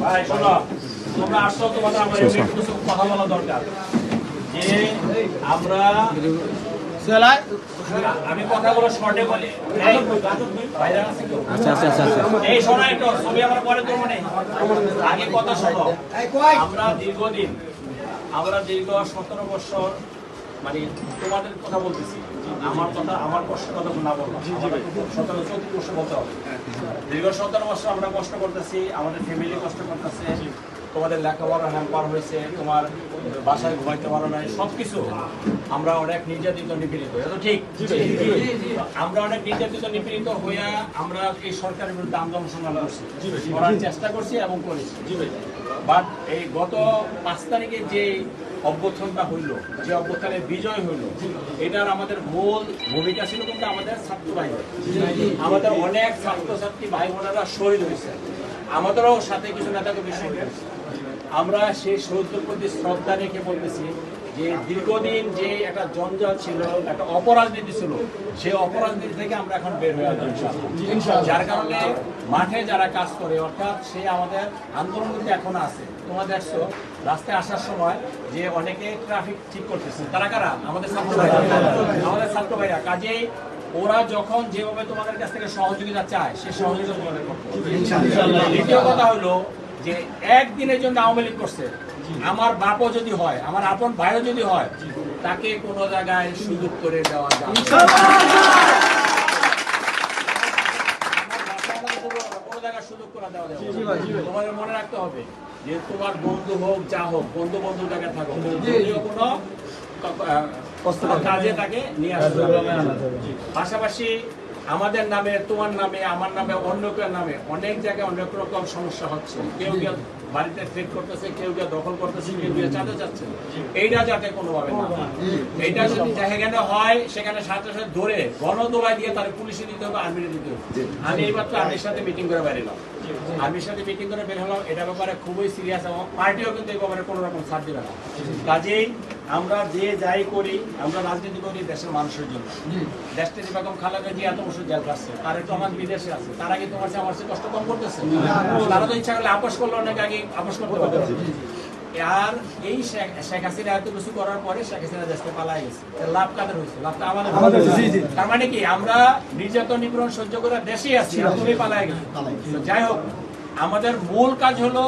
ভাই শোনো, তোমরা আসছো, তোমাদের আমার কিছু কথা বলা দরকার। যে আমরা আমি কথাগুলো শর্টে বলি। এই শোনা একটু ছবি আমার পরে তো মনে আগে কথা শোনো। আমরা দীর্ঘ 17 বছর, মানে তোমাদের কথা বলতেছি, আমার কথা, আমার কষ্টের কথা না বলবো, 17-14 বছর বলতে হবে। দীর্ঘ 17 বছর আমরা কষ্ট করতেছি, আমাদের ফ্যামিলি কষ্ট করতেছে, তোমাদের লেখাপড়া হ্যাম্পার হয়েছে, তোমার বাসায় ঘুমাইতে পারো নাই, সবকিছু আমরা অনেক নির্যাতিত নিপীড়িত, এটা তো ঠিক। আমরা অনেক নির্যাতিত নিপীড়িত হইয়া আমরা এই সরকারের বিরুদ্ধে আন্দোলন সংগ্রাম করছি, করার চেষ্টা করছি এবং করেছি। বাট এই গত 5 তারিখে যে অভ্যুত্থানটা হইল, যে অভ্যুত্থানের বিজয় হইল, এটার আমাদের মূল ভূমিকা ছিল কিন্তু আমাদের ছাত্র ভাই, আমাদের অনেক ছাত্রছাত্রী ভাই বোনেরা শহীদ হয়েছে, আমাদেরও সাথে কিছু নেতাকে বিষয় করেছে। আমরা সেই শহীদদের প্রতি শ্রদ্ধা রেখে বলতেছি যে দীর্ঘদিন যে একটা জঞ্জাল ছিল, একটা অপরাজনীতি ছিল, সেই অপরাজনীতি থেকে আমরা এখন বের হয়ে আসবো ইনশাআল্লাহ। যার কারণে মাঠে যারা কাজ করে, অর্থাৎ সে আমাদের আন্দোলন কিন্তু এখন আছে। তোমরা দেখছো রাস্তায় আসার সময় যে অনেকে ট্রাফিক ঠিক করতেছে, তারা কারা? আমাদের ছাত্র ভাইরা, আমাদের ছাত্র ভাইরা। কাজেই ওরা যখন যেভাবে তোমাদের কাছ থেকে সহযোগিতা চায়, সে সহযোগিতা তোমাদের করতে হবে ইনশাআল্লাহ। দ্বিতীয় কথা হলো যে একদিনের জন্য আওয়ামী লীগ করছে, আমার বাপও যদি হয়, আমার আপন ভাইও যদি হয়, তাকে কোনো জায়গায় সুযোগ করে দেওয়া যাবে না, কোনো জায়গায় সুযোগ করে দেওয়া যাবে না। তোমাদের মনে রাখতে হবে যে তোমার বন্ধু হোক, যা হোক, বন্ধু জায়গায় থাকো, যদিও কোনো কাজে তাকে নিয়ে আসতে হবে। পাশাপাশি আমাদের নামে, তোমার নামে, আমার নামে, অন্য কেউ নামে অনেক জায়গায় অনেক রকম সমস্যা হচ্ছে। কেউ বাড়িতে ফেক করতেছে, কেউ দখল করতেছে, কেউ চাঁদে যাচ্ছে। এইটা যাতে কোনোভাবে না হয়, এইটা যদি যেখানে হয় সেখানে সাথে সাথে ধরে গণদোলায় দিয়ে তার পুলিশে দিতে হবে, আর্মিতে দিতে হবে। আমি এইবার তো আর্মির সাথে মিটিং করে বেরোলাম, আর্মির সাথে মিটিং করে বের হলাম, এটার ব্যাপারে খুবই সিরিয়াস এবং পার্টিও কিন্তু এই ব্যাপারে কোনো রকম ছাড় দিবে না। কাজেই আমরা যে যাই করি, আমরা রাজনীতি করি দেশের মানুষের জন্য। দেশটা যেরকম খালেদা জিয়া এত বছর জেল খাচ্ছে, তার একটু আমার বিদেশে আছে, তার আগে তোমার আমার সে কষ্ট কম করতেছে, তারা তো ইচ্ছা করলে আপোষ করলে অনেক আগে আপোষ করতে পারবে। আর এই শেখ হাসিনা এত কিছু করার পরে শেখ হাসিনা দেশে পালাই গেছে, লাভ কাদের হয়েছে? লাভটা আমাদের। তার মানে কি আমরা নির্যাতন নিপীড়ন সহ্য করে দেশেই আছি, তুমি পালাই গেছে। যাই হোক, আমাদের মূল কাজ হলো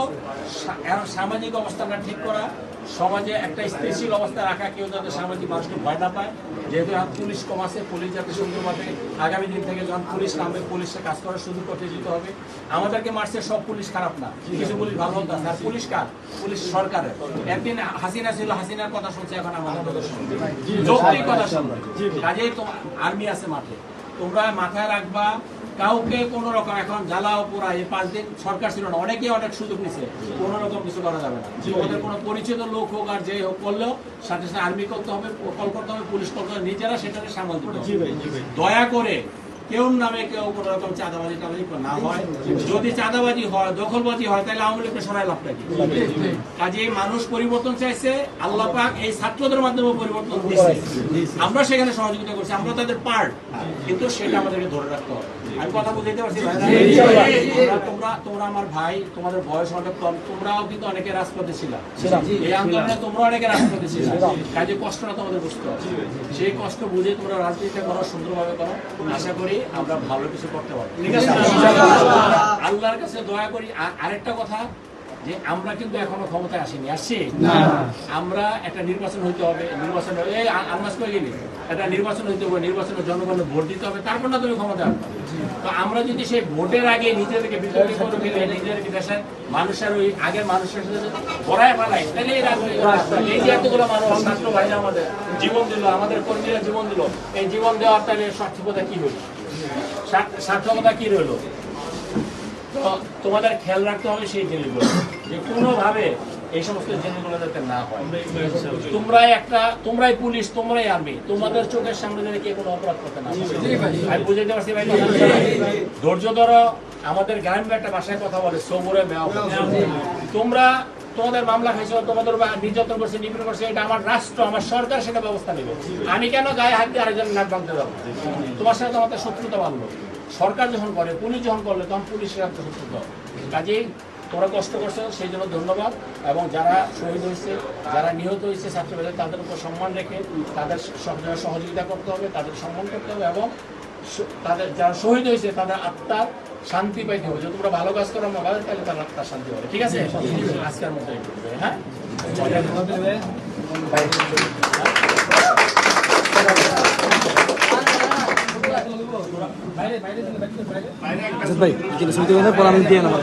সামাজিক অবস্থাটা ঠিক করা, সমাজে একটা স্থিতিশীল অবস্থা রাখা, কেউ যাতে সামাজিক মানুষকে ভয় না পায়। যেহেতু এখন পুলিশ কম আছে, পুলিশ যাতে সুন্দরভাবে আগামী দিন থেকে যখন পুলিশ নামবে, পুলিশের কাজ করার সুযোগ করতে দিতে হবে। আমাদেরকে মারছে সব পুলিশ খারাপ না, কিছু পুলিশ ভালো হতো। আর পুলিশ কার? পুলিশ সরকারের। একদিন হাসিনা ছিল, হাসিনার কথা শুনছে, এখন আমাদের কথা শুনবে, যৌক্তিক কথা শুনবে। কাজেই তোমার আর্মি আছে মাঠে, তোমরা মাথায় রাখবা কাউকে কোন রকম এখন জ্বালাও পোড়া। এই 5 দিন সরকার ছিল না, অনেকে অনেক সুযোগ নিছে, কোন রকম কিছু করা যাবে না। তোমাদের কোনো পরিচিত লোক হোক আর যে হোক করলেও সাথে সাথে আর্মি করতে হবে, কল করতে হবে, পুলিশ করতে হবে, নিজেরা সেটাকে সামাল দিতে হবে। দয়া করে কেউ নামে কেউ কোনো রকম চাঁদাবাজি না হয়। যদি চাঁদাবাজি হয়, দখলবাজি হয়, তাহলে আওয়ামী লীগকে সরাই লাভটা কি? কাজে মানুষ পরিবর্তন চাইছে, আল্লাহ পাক এই ছাত্রদের মাধ্যমে পরিবর্তন দিচ্ছে, আমরা সেখানে সহযোগিতা করছি, আমরা তাদের পার্ট, কিন্তু সেটা আমাদেরকে ধরে রাখতে হবে। আমি কথা বুঝতে পারছি তোমরা আমার ভাই, তোমাদের বয়স অনেক কম, তোমরাও কিন্তু অনেকে রাজপথে ছিল, এই আন্দোলনে তোমরা অনেকে রাজপথে ছিল। কাজে কষ্টটা তোমাদের বুঝতে হবে, সেই কষ্ট বুঝে তোমরা রাজনীতিটা করো, সুন্দরভাবে করো। আশা করি আমরা ভালো কিছু করতে পারবো, ঠিক আছে? আল্লাহর কাছে দয়া করি। আরেকটা কথা, যে আমরা কিন্তু এখনো ক্ষমতায় আসিনি, আসছি না। আমরা একটা নির্বাচন হইতে হবে, নির্বাচন একটা নির্বাচন হইতে হবে, নির্বাচনের জনগণের ভোট দিতে হবে, তারপর না তুমি ক্ষমতায় আসবে। তো আমরা যদি সেই ভোটের আগে নিজেদেরকে বিতর্কিত করে ফেলে, নিজেদেরকে দেশের মানুষের ওই আগের মানুষের সাথে বড়ায় পালাই, তাহলে এই যে এতগুলো মানুষ, ছাত্র ভাইরা আমাদের জীবন দিল, আমাদের কর্মীরা জীবন দিল, এই জীবন দেওয়ার তাহলে সার্থকতা কি হইল? সার্থকতা কি রইল? তো তোমাদের খেয়াল রাখতে হবে সেই জিনিসগুলো, যে কোনোভাবে এই সমস্ত জিনিসগুলো যাতে না হয়। তোমরাই পুলিশ, তোমরাই আর্মি, তোমাদের চোখের সামনে যদি কেউ কোনো অপরাধ করতে না পারে। আমি বুঝাইতে পারছি ভাই? ধৈর্য ধরো। আমাদের গ্রামে একটা ভাষায় কথা বলে, সবুরে মেয়া। তোমরা তোমাদের মামলা খাইছো, তোমাদের নির্যাতন করছে, নিপীড়ন করছে, এটা আমার রাষ্ট্র, আমার সরকার সেটা ব্যবস্থা নেবে। আমি কেন গায়ে হাত দিয়ে আরেকজন নাক ভাঙতে যাবো? তোমার সাথে তোমাদের শত্রুতা বাড়লো, সরকার যখন করে, পুলিশ যখন করলে, তখন পুলিশের হাতে সত্যতা। কাজেই তোরা কষ্ট করছো, সেই জন্য ধন্যবাদ। এবং যারা শহীদ হয়েছে, যারা নিহত হয়েছে ছাত্রবেলায়, তাদের উপর সম্মান রেখে তাদের সহযোগিতা করতে হবে, তাদের সম্মান করতে হবে, এবং তাদের যারা শহীদ হয়েছে তাদের আত্মার শান্তি পাইতে হবে। যদি তোমরা ভালো কাজ করো আমরা ভালো, তাহলে তার আত্মার শান্তি হবে। ঠিক আছে, আজকের মতো হ্যাঁ। ভাই, ছবি পর আমি দিয়ে নেবো।